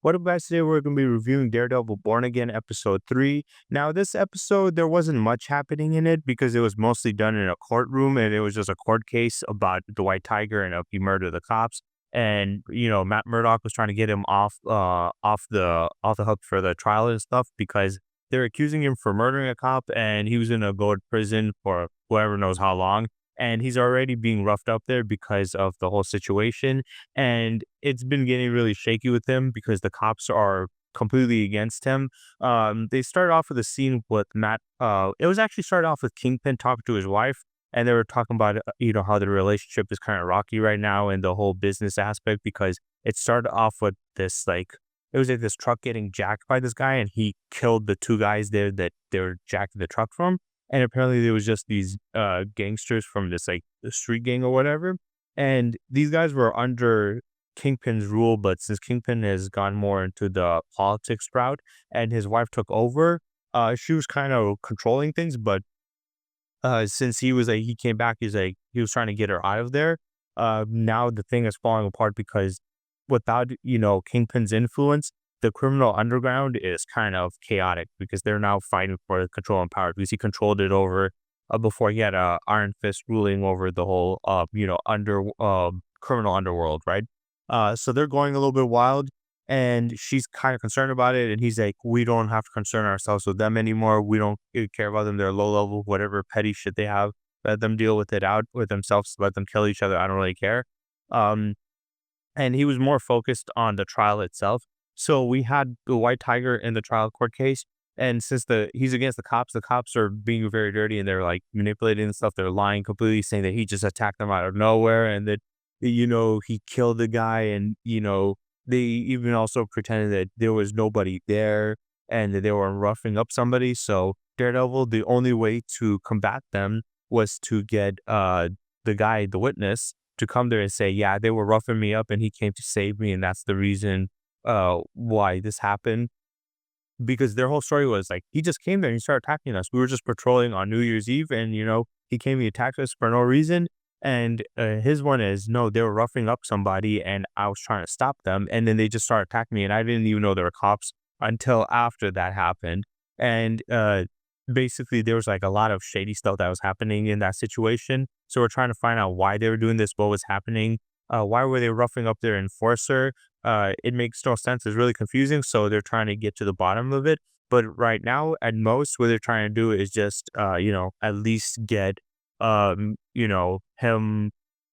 What up, guys? Today we're going to be reviewing Daredevil Born Again episode 3. Now, this episode, there wasn't much happening in it because it was mostly done in a courtroom and it was just a court case about the White Tiger and he murdered the cops. And, Matt Murdock was trying to get him off the hook for the trial and stuff because they're accusing him for murdering a cop and he was going to go to prison for whoever knows how long. And he's already being roughed up there because of the whole situation, and it's been getting really shaky with him because the cops are completely against him. They started off with a scene with Matt. It was actually started off with Kingpin talking to his wife, and they were talking about how the relationship is kind of rocky right now and the whole business aspect because it started off with this it was like this truck getting jacked by this guy, and he killed the two guys there that they were jacking the truck from. And apparently there was just these gangsters from this the street gang or whatever. And these guys were under Kingpin's rule, but since Kingpin has gone more into the politics route and his wife took over, she was kind of controlling things. But since he came back, he was trying to get her out of there. Now the thing is falling apart because without, Kingpin's influence, the criminal underground is kind of chaotic because they're now fighting for control and power because he controlled it over before he had a iron fist ruling over the whole criminal underworld, right? So they're going a little bit wild, and she's kind of concerned about it, and he's like, we don't have to concern ourselves with them anymore. We don't care about them. They're low level, whatever petty shit they have. Let them deal with it out with themselves. Let them kill each other. I don't really care. Um, and he was more focused on the trial itself. So we had the White Tiger in the trial court case, and since he's against the cops are being very dirty and they're like manipulating and stuff. They're lying completely, saying that he just attacked them out of nowhere and that he killed the guy, and they even also pretended that there was nobody there and that they were roughing up somebody. So Daredevil, the only way to combat them was to get the witness, to come there and say, yeah, they were roughing me up and he came to save me, and that's the reason why this happened. Because their whole story was like, he just came there and he started attacking us. We were just patrolling on New Year's Eve, and he came, he attacked us for no reason. And his one is, no, they were roughing up somebody and I was trying to stop them, and then they just started attacking me, and I didn't even know they were cops until after that happened. And basically there was like a lot of shady stuff that was happening in that situation. So we're trying to find out why they were doing this, what was happening, why were they roughing up their enforcer. It makes no sense. It's really confusing. So they're trying to get to the bottom of it. But right now, at most, what they're trying to do is just, at least get, him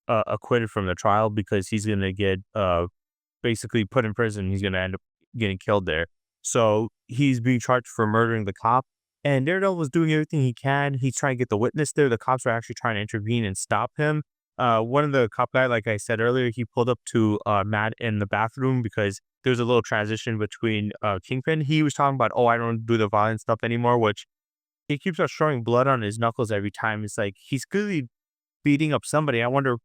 acquitted from the trial, because he's going to get basically put in prison. He's going to end up getting killed there. So he's being charged for murdering the cop. And Daredevil was doing everything he can. He's trying to get the witness there. The cops are actually trying to intervene and stop him. One of the cop guy, like I said earlier, he pulled up to Matt in the bathroom because there was a little transition between Kingpin. He was talking about, oh, I don't do the violent stuff anymore, which he keeps on showing blood on his knuckles every time. It's like he's clearly beating up somebody. I wonder,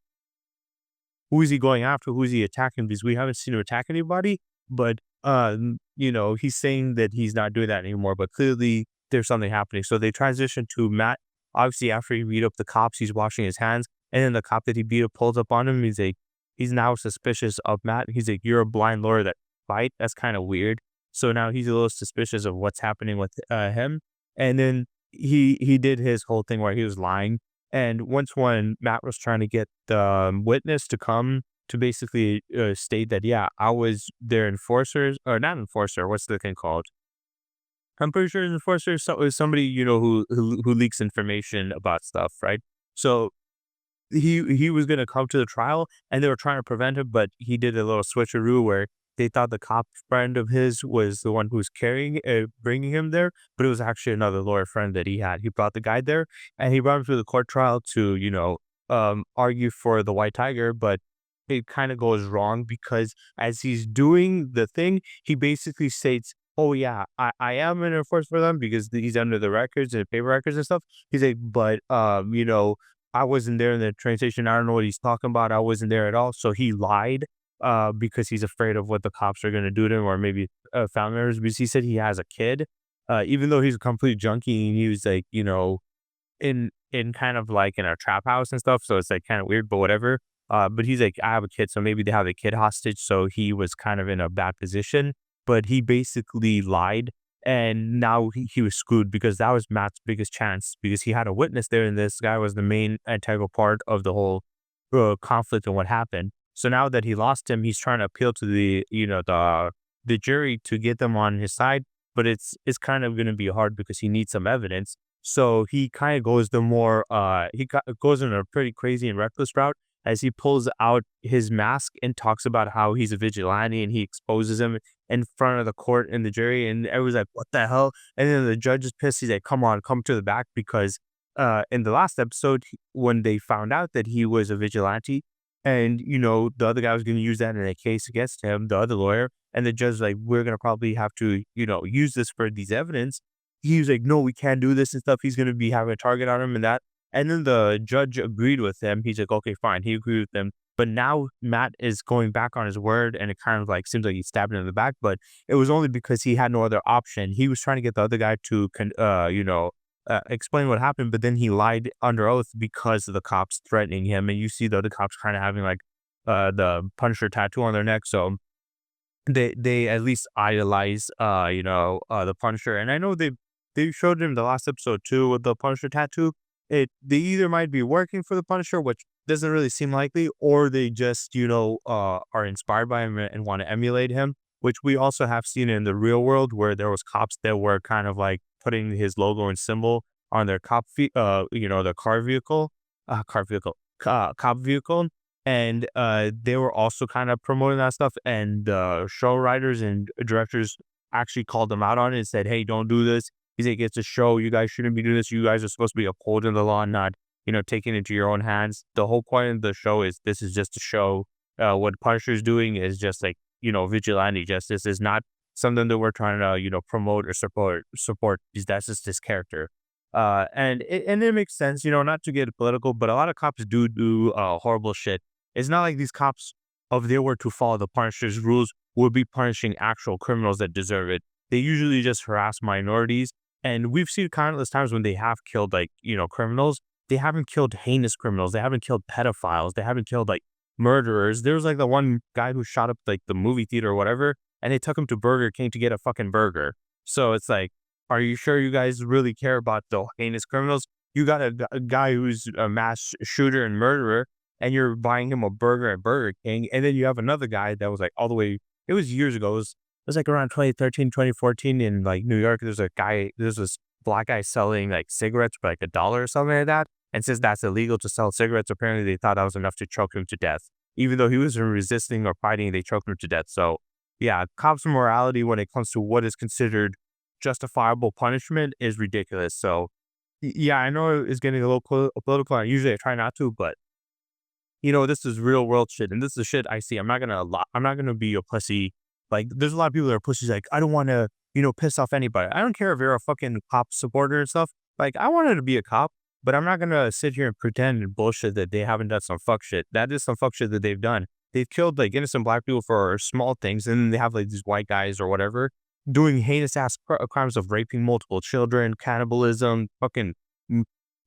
who is he going after? Who is he attacking? Because we haven't seen him attack anybody. But he's saying that he's not doing that anymore. But clearly there's something happening. So they transition to Matt. Obviously, after he beat up the cops, he's washing his hands. And then the cop that he beat up pulls up on him. He's like, he's now suspicious of Matt. He's like, you're a blind lawyer that fight. That's kind of weird. So now he's a little suspicious of what's happening with him. And then he did his whole thing where he was lying. And when Matt was trying to get the witness to come to basically state that, yeah, I was their enforcers, or not enforcer, what's the thing called? I'm pretty sure it's enforcer. So it's somebody, who leaks information about stuff, right? So he was gonna come to the trial, and they were trying to prevent him, but he did a little switcheroo where they thought the cop friend of his was the one who was bringing him there, but it was actually another lawyer friend that he had. He brought the guy there, and he brought him to the court trial to, argue for the White Tiger, but it kind of goes wrong because as he's doing the thing, he basically states, oh yeah, I am an enforcer for them because he's under the records and paper records and stuff. He's like, but I wasn't there in the train station. I don't know what he's talking about. I wasn't there at all. So he lied because he's afraid of what the cops are going to do to him, or maybe family members, because he said he has a kid. Even though he's a complete junkie, and he was like, in kind of like in a trap house and stuff. So it's like kind of weird, but whatever. But he's like, I have a kid, so maybe they have a kid hostage. So he was kind of in a bad position. but he basically lied. And now he was screwed because that was Matt's biggest chance because he had a witness there. And this guy was the main integral part of the whole conflict and what happened. So now that he lost him, he's trying to appeal to the jury to get them on his side, but it's kind of going to be hard because he needs some evidence. So he kind of goes the more goes in a pretty crazy and reckless route as he pulls out his mask and talks about how he's a vigilante and he exposes him in front of the court and the jury, and everyone's like, "What the hell?" And then the judge is pissed. He's like, "Come on, come to the back," because in the last episode when they found out that he was a vigilante, and the other guy was going to use that in a case against him, the other lawyer, and the judge like, "We're gonna probably have to use this for these evidence." He was like, "No, we can't do this and stuff." He's gonna be having a target on him and that. And then the judge agreed with him. He's like, "Okay, fine." He agreed with them. But now Matt is going back on his word, and it kind of like seems like he's stabbing him in the back. But it was only because he had no other option. He was trying to get the other guy to, explain what happened, but then he lied under oath because of the cops threatening him. And you see the other cops kind of having like the Punisher tattoo on their neck. So they at least idolize the Punisher. And I know they showed him the last episode too with the Punisher tattoo. They either might be working for the Punisher, which doesn't really seem likely, or they just are inspired by him and want to emulate him, which we also have seen in the real world where there was cops that were kind of like putting his logo and symbol on their the cop vehicle, and they were also kind of promoting that stuff, and the show writers and directors actually called them out on it and said, "Hey, don't do this." He's like, "It's a show. You guys shouldn't be doing this. You guys are supposed to be upholding the law, not taking it into your own hands." The whole point of the show is this is just a show. What Punisher is doing is just like vigilante justice. Is not something that we're trying to promote or support. Because that's just his character. And it makes sense, not to get political, but a lot of cops do horrible shit. It's not like these cops, if they were to follow the Punisher's rules, would be punishing actual criminals that deserve it. They usually just harass minorities. And we've seen countless times when they have killed criminals, they haven't killed heinous criminals. They haven't killed pedophiles. They haven't killed like murderers. There was like the one guy who shot up like the movie theater or whatever, and they took him to Burger King to get a fucking burger. So it's like, are you sure you guys really care about the heinous criminals? You got a guy who's a mass shooter and murderer, and you're buying him a burger at Burger King. And then you have another guy that was like all the way, it was years ago. It was like around 2013, 2014 in like New York. There's this black guy selling like cigarettes for like $1 or something like that. And since that's illegal to sell cigarettes, apparently they thought that was enough to choke him to death. Even though he wasn't resisting or fighting, they choked him to death. So yeah, cops' morality when it comes to what is considered justifiable punishment is ridiculous. So yeah, I know it's getting a little political, and usually I try not to, but this is real world shit, and this is the shit I see. I'm not gonna be a pussy. Like, there's a lot of people that are pussies. Like, I don't want to, piss off anybody. I don't care if you're a fucking cop supporter and stuff. Like, I wanted to be a cop, but I'm not gonna sit here and pretend and bullshit that they haven't done some fuck shit. That is some fuck shit that they've done. They've killed like innocent black people for small things, and then they have like these white guys or whatever doing heinous ass crimes of raping multiple children, cannibalism, fucking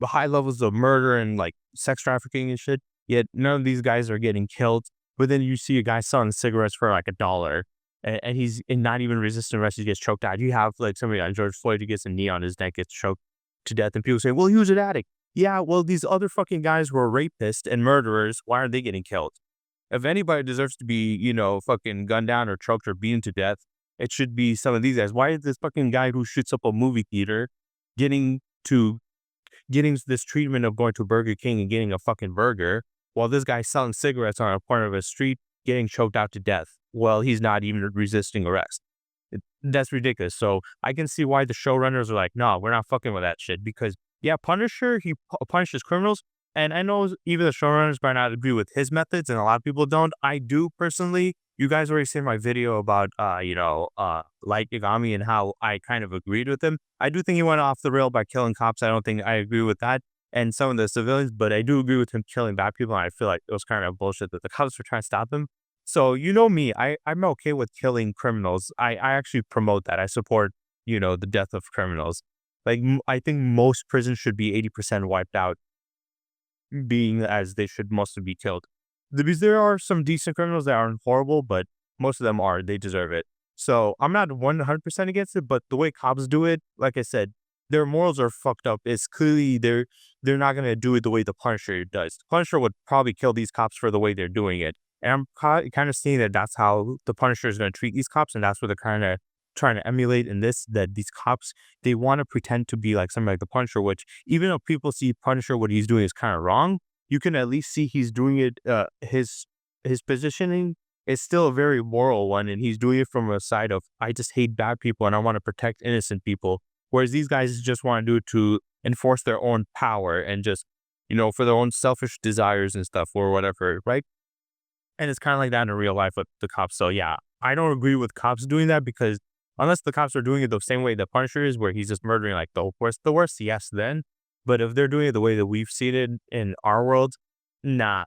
high levels of murder and like sex trafficking and shit. Yet none of these guys are getting killed. But then you see a guy selling cigarettes for like $1, and he's not even resisting arrest. He gets choked out. You have like somebody on George Floyd who gets a knee on his neck, gets choked to death, and people say, "Well, he was an addict." Yeah, well, these other fucking guys were rapists and murderers. Why aren't they getting killed? If anybody deserves to be, fucking gunned down or choked or beaten to death, it should be some of these guys. Why is this fucking guy who shoots up a movie theater getting this treatment of going to Burger King and getting a fucking burger, while this guy selling cigarettes on a corner of a street getting choked out to death? Well, he's not even resisting arrest. That's ridiculous. So I can see why the showrunners are like, "No, we're not fucking with that shit." Because yeah, Punisher, he punishes criminals. And I know even the showrunners might not agree with his methods, and a lot of people don't. I do personally. You guys already seen my video about, Light Yagami and how I kind of agreed with him. I do think he went off the rail by killing cops. I don't think I agree with that and some of the civilians, but I do agree with him killing bad people. And I feel like it was kind of bullshit that the cops were trying to stop him. So me, I'm okay with killing criminals. I actually promote that. I support, the death of criminals. Like, I think most prisons should be 80% wiped out, being as they should mostly be killed. Because there are some decent criminals that aren't horrible, but most of them are. They deserve it. So I'm not 100% against it, but the way cops do it, like I said, their morals are fucked up. It's clearly they're not gonna do it the way the Punisher does. The Punisher would probably kill these cops for the way they're doing it. And I'm kind of seeing that that's how the Punisher is gonna treat these cops, and that's what they're kind of trying to emulate in this. That these cops, they want to pretend to be like something like the Punisher, which even though people see Punisher what he's doing is kind of wrong, you can at least see he's doing it. His positioning is still a very moral one, and he's doing it from a side of I just hate bad people and I want to protect innocent people. Whereas these guys just want to do it to enforce their own power and just, for their own selfish desires and stuff or whatever, right? And it's kind of like that in real life with the cops. So yeah, I don't agree with cops doing that because unless the cops are doing it the same way the Punisher is, where he's just murdering like the worst, yes, then. But if they're doing it the way that we've seen it in our world, nah,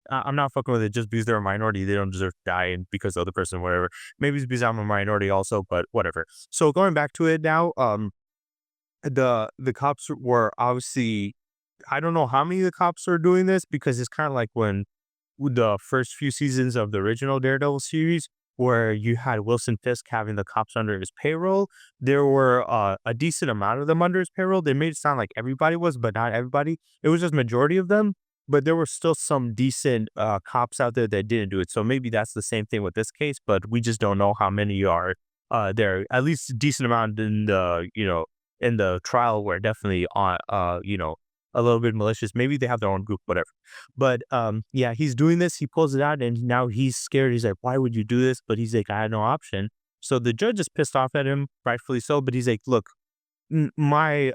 I'm not fucking with it just because they're a minority. They don't deserve to die and because the other person, whatever. Maybe it's because I'm a minority also, but whatever. So going back to it now, the cops were obviously, I don't know how many of the cops are doing this because it's kind of like when with the first few seasons of the original Daredevil series, where you had Wilson Fisk having the cops under his payroll. There were a decent amount of them under his payroll. They made it sound like everybody was, but not everybody. It was just majority of them. But there were still some decent cops out there that didn't do it. So maybe that's the same thing with this case, but we just don't know how many are there. At least a decent amount in the trial were definitely on a little bit malicious. Maybe they have their own group, whatever. But yeah, he's doing this. He pulls it out, and now he's scared. He's like, "Why would you do this?" But he's like, "I had no option." So the judge is pissed off at him, rightfully so. But he's like, "Look, my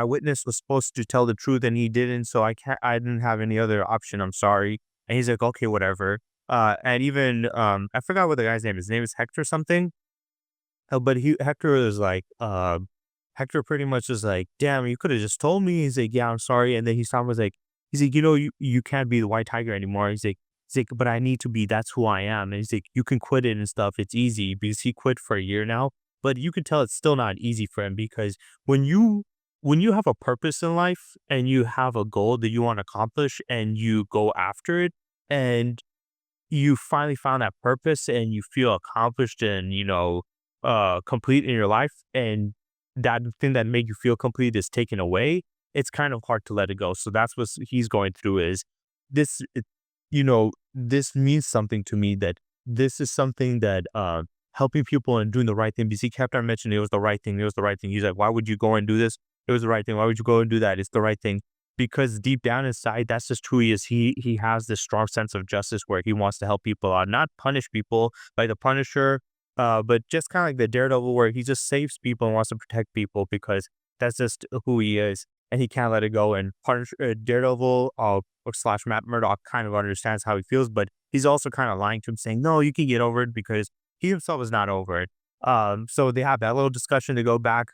witness was supposed to tell the truth, and he didn't. So I didn't have any other option. I'm sorry." And he's like, "Okay, whatever." And even I forgot what the guy's name is. His name is Hector something. But Hector is like, Hector pretty much is like, "Damn, you could have just told me." He's like, "Yeah, I'm sorry." And then was like, he's like, you can't be the white tiger anymore. He's like, "But I need to be. That's who I am." And he's like, "You can quit it and stuff. It's easy," because he quit for a year now. But you can tell it's still not easy for him because when you have a purpose in life and you have a goal that you want to accomplish and you go after it and you finally found that purpose and you feel accomplished and, complete in your life, and that thing that made you feel complete is taken away, it's kind of hard to let it go. So that's what he's going through is this, this means something to me that this is something that, helping people and doing the right thing, because he kept on mentioning it was the right thing. It was the right thing. He's like, "Why would you go and do this? It was the right thing. Why would you go and do that? It's the right thing." Because deep down inside, that's just who he is. He has this strong sense of justice where he wants to help people out, not punish people like the Punisher, but just kind of like the Daredevil, where he just saves people and wants to protect people because that's just who he is, and he can't let it go. And Daredevil or slash Matt Murdock kind of understands how he feels, but he's also kind of lying to him, saying, "No, you can get over it," because he himself is not over it. So they have that little discussion to go back.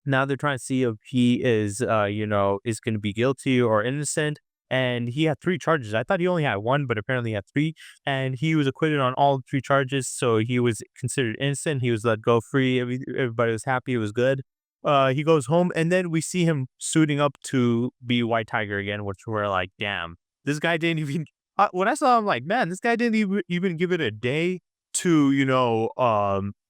Now they're trying to see if he is going to be guilty or innocent. And he had three charges. I thought he only had one, but apparently he had three. And he was acquitted on all three charges. So he was considered innocent. He was let go free. Everybody was happy. It was good. He goes home, and then we see him suiting up to be White Tiger again, which we're like, damn, this guy didn't even. When I saw him, like, man, this guy didn't even give it a day to,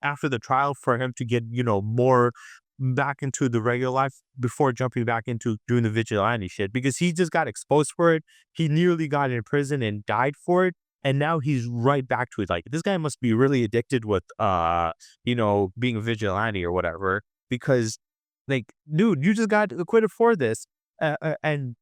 after the trial for him to get, more back into the regular life before jumping back into doing the vigilante shit, because he just got exposed for it. He nearly got in prison and died for it. And now he's right back to it. Like, this guy must be really addicted with, being a vigilante or whatever, because like, dude, you just got acquitted for this. And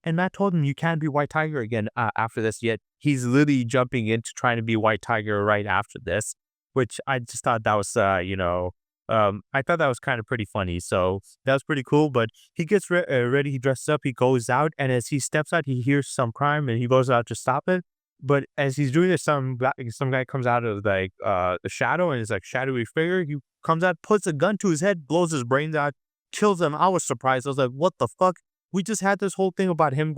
Matt told him you can't be White Tiger again after this. Yet he's literally jumping into trying to be White Tiger right after this, which I just thought that was, I thought that was kind of pretty funny. So that was pretty cool. But he gets ready, he dresses up, he goes out, and as he steps out, he hears some crime, and he goes out to stop it. But as he's doing this, some guy comes out of like the shadow, and it's like shadowy figure. He comes out, puts a gun to his head, blows his brains out, kills him. I was surprised. I was like, what the fuck? We just had this whole thing about him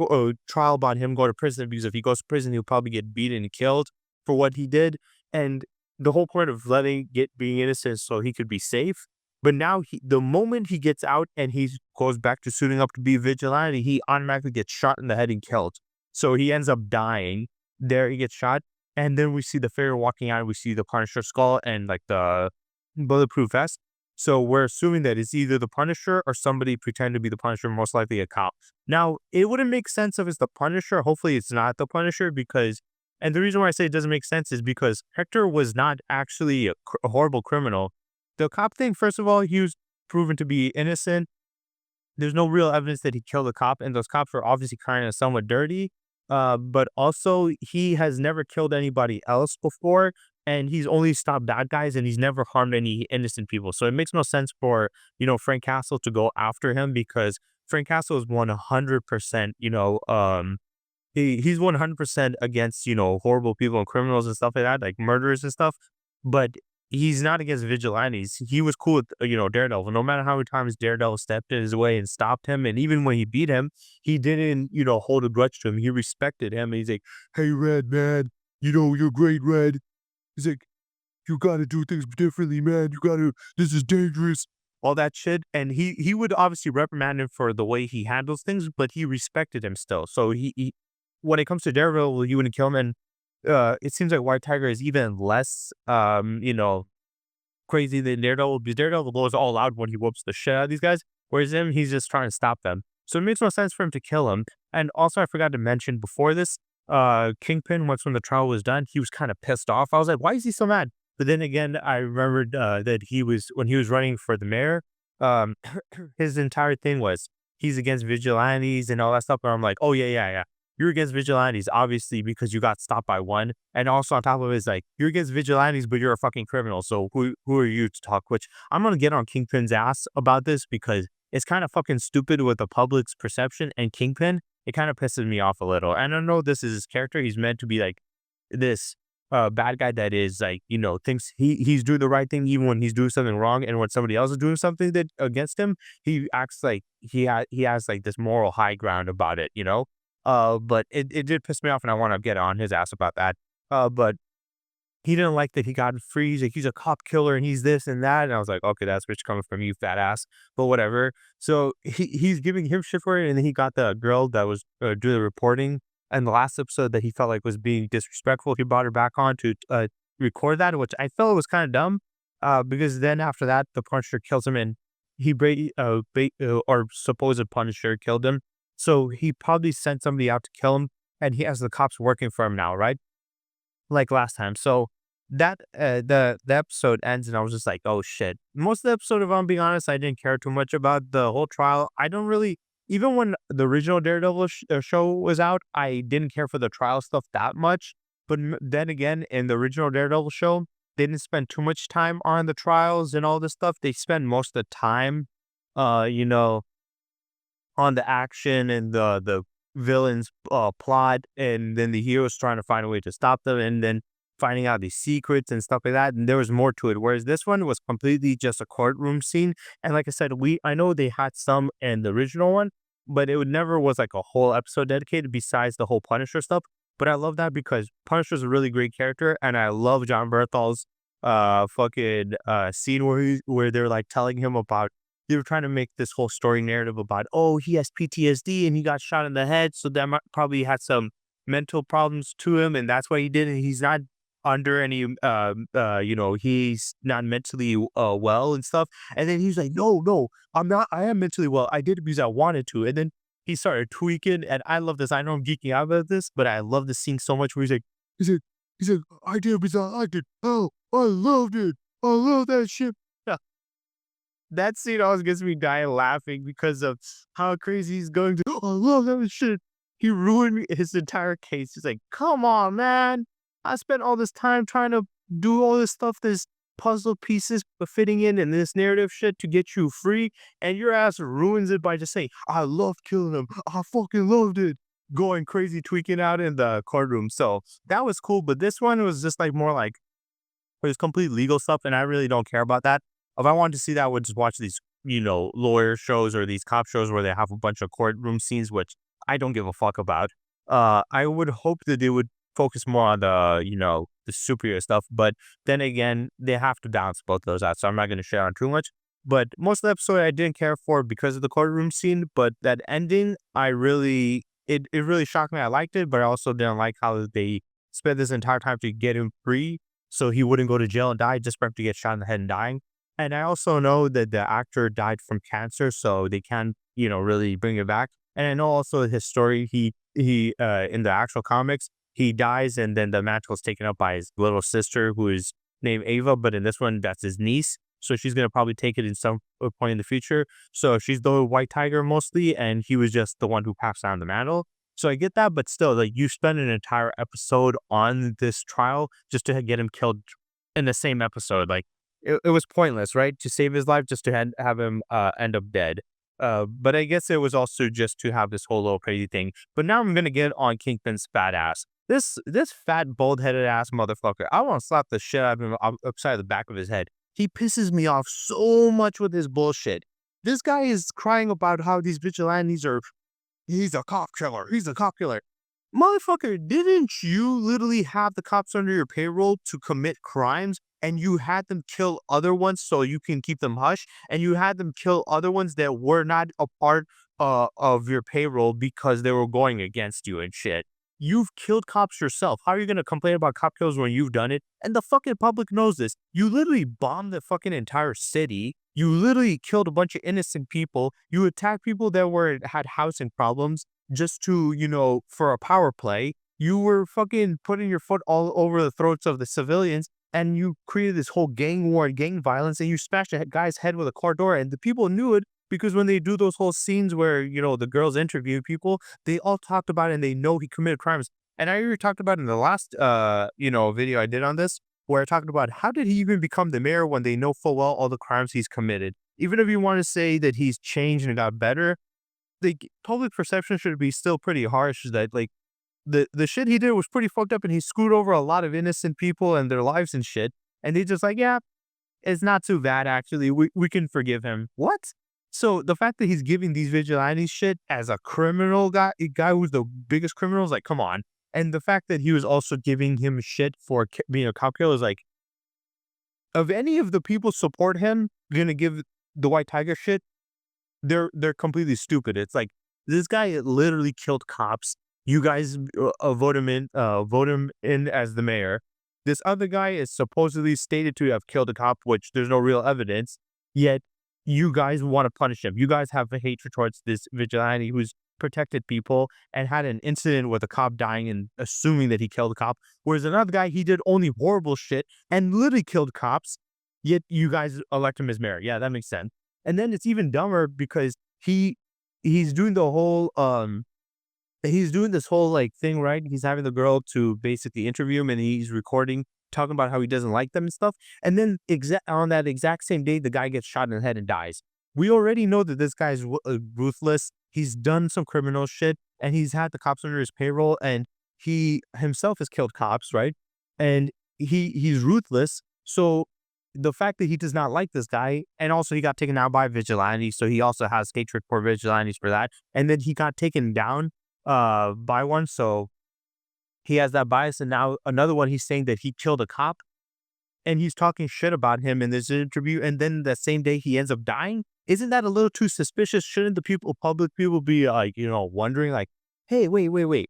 trial about him going to prison, because if he goes to prison, he'll probably get beaten and killed for what he did. And the whole point of being innocent so he could be safe. But now the moment he gets out and he goes back to suiting up to be a vigilante, he automatically gets shot in the head and killed. So he ends up dying. There he gets shot. And then we see the fairy walking out. We see the Punisher skull and like the bulletproof vest. So we're assuming that it's either the Punisher or somebody pretend to be the Punisher, most likely a cop. Now, it wouldn't make sense if it's the Punisher. Hopefully, it's not the Punisher because, and the reason why I say it doesn't make sense is because Hector was not actually a horrible criminal. The cop thing, first of all, he was proven to be innocent. There's no real evidence that he killed a cop, and those cops were obviously kind of somewhat dirty. But also, he has never killed anybody else before, and he's only stopped bad guys, and he's never harmed any innocent people. So it makes no sense for Frank Castle to go after him because Frank Castle is 100%, he's 100% against, horrible people and criminals and stuff like that, like murderers and stuff. But he's not against vigilantes. He was cool with, Daredevil. No matter how many times Daredevil stepped in his way and stopped him, and even when he beat him, he didn't, hold a grudge to him. He respected him. And he's like, "Hey, Red, man, you're great, Red." He's like, "You gotta do things differently, man. This is dangerous." All that shit. And he would obviously reprimand him for the way he handles things, but he respected him still. So he when it comes to Daredevil, he wouldn't kill him. And it seems like White Tiger is even less, crazy than Daredevil, because Daredevil goes all out when he whoops the shit out of these guys, whereas him, he's just trying to stop them. So it makes no sense for him to kill him. And also, I forgot to mention before this, Kingpin, once when the trial was done, he was kind of pissed off. I was like, why is he so mad? But then again, I remembered that when he was running for the mayor, um, his entire thing was he's against vigilantes and all that stuff. And I'm like, oh, yeah, yeah, yeah. You're against vigilantes, obviously, because you got stopped by one. And also on top of it, it's like, you're against vigilantes, but you're a fucking criminal. So who are you to talk? Which I'm going to get on Kingpin's ass about this because it's kind of fucking stupid with the public's perception. And Kingpin, it kind of pisses me off a little. And I know this is his character. He's meant to be like this bad guy that is like, thinks he's doing the right thing even when he's doing something wrong. And when somebody else is doing something that against him, he acts like he has like this moral high ground about it. But it did piss me off, and I want to get on his ass about that. But he didn't like that he got free. He's like, he's a cop killer and he's this and that. And I was like, okay, that's rich coming from you, fat ass. But whatever. So he's giving him shit for it. And then he got the girl that was doing the reporting and the last episode that he felt like was being disrespectful. He brought her back on to record that, which I felt was kind of dumb. Because then after that, the Punisher kills him, and or supposed Punisher killed him. So he probably sent somebody out to kill him, and he has the cops working for him now, right? Like last time. So that the episode ends, and I was just like, oh shit. Most of the episode, if I'm being honest, I didn't care too much about the whole trial. I don't really, even when the original Daredevil show was out, I didn't care for the trial stuff that much. But then again, in the original Daredevil show, they didn't spend too much time on the trials and all this stuff. They spend most of the time, uh, you know, on the action and the villain's plot, and then the hero's trying to find a way to stop them, and then finding out these secrets and stuff like that. And there was more to it. Whereas this one was completely just a courtroom scene. And like I said, I know they had some in the original one, but it would never was like a whole episode dedicated besides the whole Punisher stuff. But I love that because Punisher's a really great character, and I love John Berthal's fucking scene where they're like telling him about, they were trying to make this whole story narrative about, oh, he has PTSD and he got shot in the head, so that probably had some mental problems to him, and that's why he did it. He's not under any, he's not mentally well and stuff. And then he's like, no, no, I'm not. I am mentally well. I did it because I wanted to. And then he started tweaking, and I love this. I know I'm geeking out about this, but I love this scene so much. Where he's like, I did it because I liked it. Oh, I loved it. I love that shit. That scene always gets me dying laughing because of how crazy he's going to. Oh, I love that shit. He ruined his entire case. He's like, come on, man. I spent all this time trying to do all this stuff, this puzzle pieces fitting in this narrative shit to get you free. And your ass ruins it by just saying, I loved killing him. I fucking loved it. Going crazy, tweaking out in the courtroom. So that was cool. But this one was just like more like, it was complete legal stuff. And I really don't care about that. If I wanted to see that, I would just watch these, lawyer shows or these cop shows where they have a bunch of courtroom scenes, which I don't give a fuck about. I would hope that they would focus more on the superhero stuff. But then again, they have to balance both those out. So I'm not going to share on too much. But most of the episode I didn't care for because of the courtroom scene. But that ending, it really shocked me. I liked it, but I also didn't like how they spent this entire time to get him free so he wouldn't go to jail and die, just for him to get shot in the head and dying. And I also know that the actor died from cancer, so they can't, really bring it back. And I know also his story. He in the actual comics, he dies, and then the mantle is taken up by his little sister, who is named Ava. But in this one, that's his niece. So she's gonna probably take it in some point in the future. So she's the White Tiger mostly, and he was just the one who passed down the mantle. So I get that, but still, like, you spend an entire episode on this trial just to get him killed in the same episode. Like, it was pointless, right? To save his life, just to have him end up dead. But I guess it was also just to have this whole little crazy thing. But now I'm gonna get on Kingpin's fat ass. This fat, bald-headed ass motherfucker. I want to slap the shit out of him upside the back of his head. He pisses me off so much with his bullshit. This guy is crying about how these vigilantes are. He's a cop killer. He's a cop killer. Motherfucker, didn't you literally have the cops under your payroll to commit crimes, and you had them kill other ones so you can keep them hush, and you had them kill other ones that were not a part of your payroll because they were going against you and shit? You've killed cops yourself. How are you going to complain about cop kills when you've done it? And the fucking public knows this. You literally bombed the fucking entire city. You literally killed a bunch of innocent people. You attacked people that had housing problems just to, for a power play. You were fucking putting your foot all over the throats of the civilians, and you created this whole gang war and gang violence, and you smashed a guy's head with a car door, and the people knew it because when they do those whole scenes where, the girls interview people, they all talked about it and they know he committed crimes. And I already talked about in the last, video I did on this, where I talked about how did he even become the mayor when they know full well all the crimes he's committed. Even if you want to say that he's changed and got better, the public perception should be still pretty harsh that, like, the shit he did was pretty fucked up, and he screwed over a lot of innocent people and their lives and shit. And they just like, yeah, it's not too bad actually. We can forgive him. What? So the fact that he's giving these vigilantes shit as a criminal guy who's the biggest criminal is like, come on. And the fact that he was also giving him shit for being a cop killer is like, of any of the people support him, gonna give the White Tiger shit, they're completely stupid. It's like, this guy literally killed cops. You guys vote him in as the mayor. This other guy is supposedly stated to have killed a cop, which there's no real evidence. Yet you guys want to punish him. You guys have a hatred towards this vigilante who's protected people and had an incident with a cop dying and assuming that he killed a cop. Whereas another guy, he did only horrible shit and literally killed cops. Yet you guys elect him as mayor. Yeah, that makes sense. And then it's even dumber because he's doing the whole he's doing this whole like thing, right? He's having the girl to basically interview him, and he's recording, talking about how he doesn't like them and stuff. And then on that exact same day, the guy gets shot in the head and dies. We already know that this guy's ruthless. He's done some criminal shit, and he's had the cops under his payroll, and he himself has killed cops, right? And he's ruthless. So the fact that he does not like this guy, and also he got taken out by vigilantes, so he also has hatred for vigilantes for that. And then he got taken down by one, so he has that bias. And now another one, he's saying that he killed a cop, and he's talking shit about him in this interview, and then the same day he ends up dying. Isn't that a little too suspicious? Shouldn't the public people be like, wondering like, hey, wait,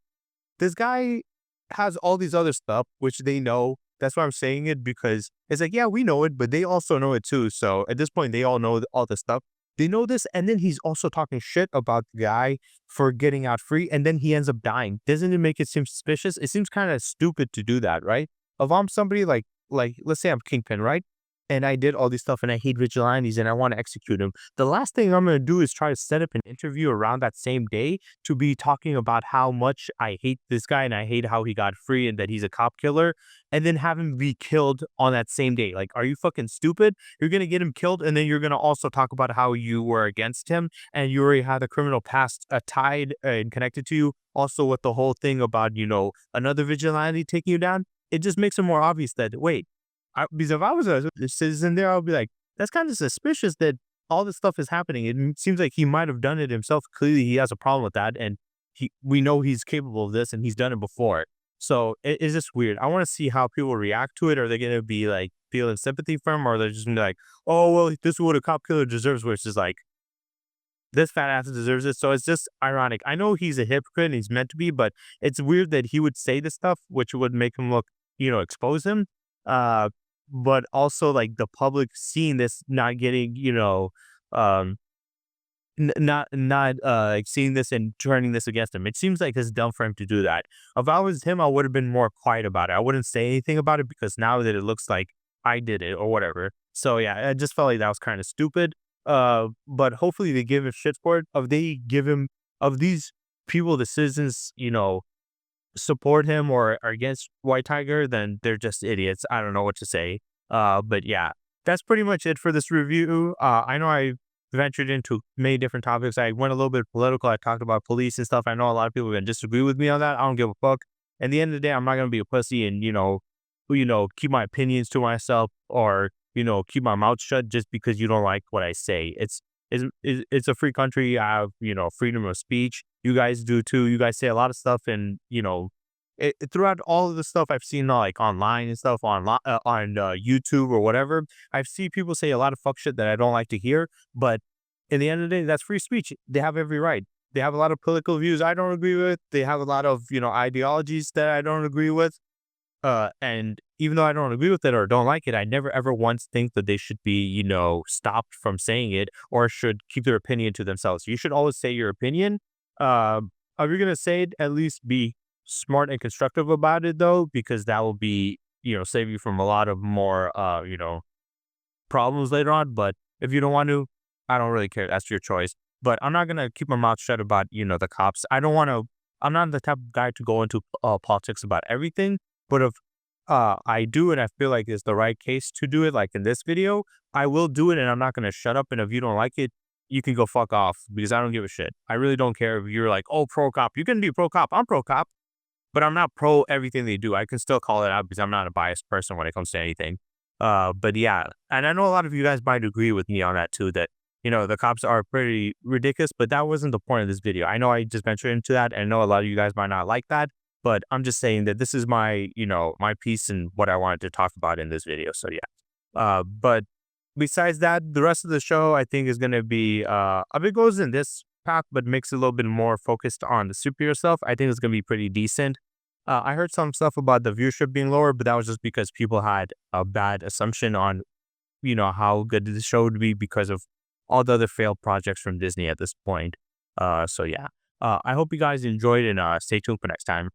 this guy has all these other stuff which they know. That's why I'm saying it, because it's like, yeah, we know it, but they also know it too. So at this point, they all know all this stuff. They know this, and then he's also talking shit about the guy for getting out free, and then he ends up dying. Doesn't it make it seem suspicious? It seems kind of stupid to do that, right? If I'm somebody like let's say I'm Kingpin, right? And I did all this stuff, and I hate vigilantes, and I want to execute him. The last thing I'm going to do is try to set up an interview around that same day to be talking about how much I hate this guy and I hate how he got free and that he's a cop killer, and then have him be killed on that same day. Like, are you fucking stupid? You're going to get him killed, and then you're going to also talk about how you were against him, and you already had a criminal past tied and connected to you. Also with the whole thing about, another vigilante taking you down. It just makes it more obvious that, wait, because if I was a citizen there, I would be like, that's kind of suspicious that all this stuff is happening. It seems like he might have done it himself. Clearly, he has a problem with that, and we know he's capable of this, and he's done it before. So it's just weird. I want to see how people react to it. Are they going to be like feeling sympathy for him, or they're just going to be like, oh, well, this is what a cop killer deserves, which is like, this fat ass deserves it. So it's just ironic. I know he's a hypocrite and he's meant to be, but it's weird that he would say this stuff, which would make him look, expose him. Uh, but also like the public seeing this, not getting, um, like seeing this and turning this against him. It seems like it's dumb for him to do that. If I was him, I would have been more quiet about it. I wouldn't say anything about it because now that it looks like I did it or whatever. So yeah, I just felt like that was kind of stupid. But hopefully they give him shit for it. If they give him of these people, the citizens, support him or are against White Tiger, then they're just idiots. I don't know what to say. But yeah, that's pretty much it for this review. I know I ventured into many different topics. I went a little bit political. I talked about police and stuff. I know a lot of people are gonna disagree with me on that. I don't give a fuck. At the end of the day, I'm not gonna be a pussy and keep my opinions to myself or keep my mouth shut just because you don't like what I say. It's a free country. I have freedom of speech. You guys do too. You guys say a lot of stuff, and throughout all of the stuff I've seen like online and stuff on YouTube or whatever, I've seen people say a lot of fuck shit that I don't like to hear. But in the end of the day, that's free speech. They have every right. They have a lot of political views I don't agree with. They have a lot of ideologies that I don't agree with. And even though I don't agree with it or don't like it, I never ever once think that they should be, stopped from saying it or should keep their opinion to themselves. You should always say your opinion. If you're gonna say it, at least be smart and constructive about it though, because that will be, save you from a lot of more, problems later on. But if you don't want to, I don't really care. That's your choice. But I'm not gonna keep my mouth shut about, the cops. I don't want to. I'm not the type of guy to go into politics about everything. But if I do and I feel like it's the right case to do it, like in this video, I will do it and I'm not going to shut up. And if you don't like it, you can go fuck off because I don't give a shit. I really don't care if you're like, oh, pro cop. You can be pro cop. I'm pro cop, but I'm not pro everything they do. I can still call it out because I'm not a biased person when it comes to anything. But yeah, and I know a lot of you guys might agree with me on that too, that, the cops are pretty ridiculous, but that wasn't the point of this video. I know I just ventured into that and I know a lot of you guys might not like that. But I'm just saying that this is my, my piece and what I wanted to talk about in this video. So yeah. But besides that, the rest of the show I think is gonna be a bit goes in this path, but makes it a little bit more focused on the superhero stuff. I think it's gonna be pretty decent. I heard some stuff about the viewership being lower, but that was just because people had a bad assumption on, how good the show would be because of all the other failed projects from Disney at this point. So yeah. I hope you guys enjoyed and stay tuned for next time.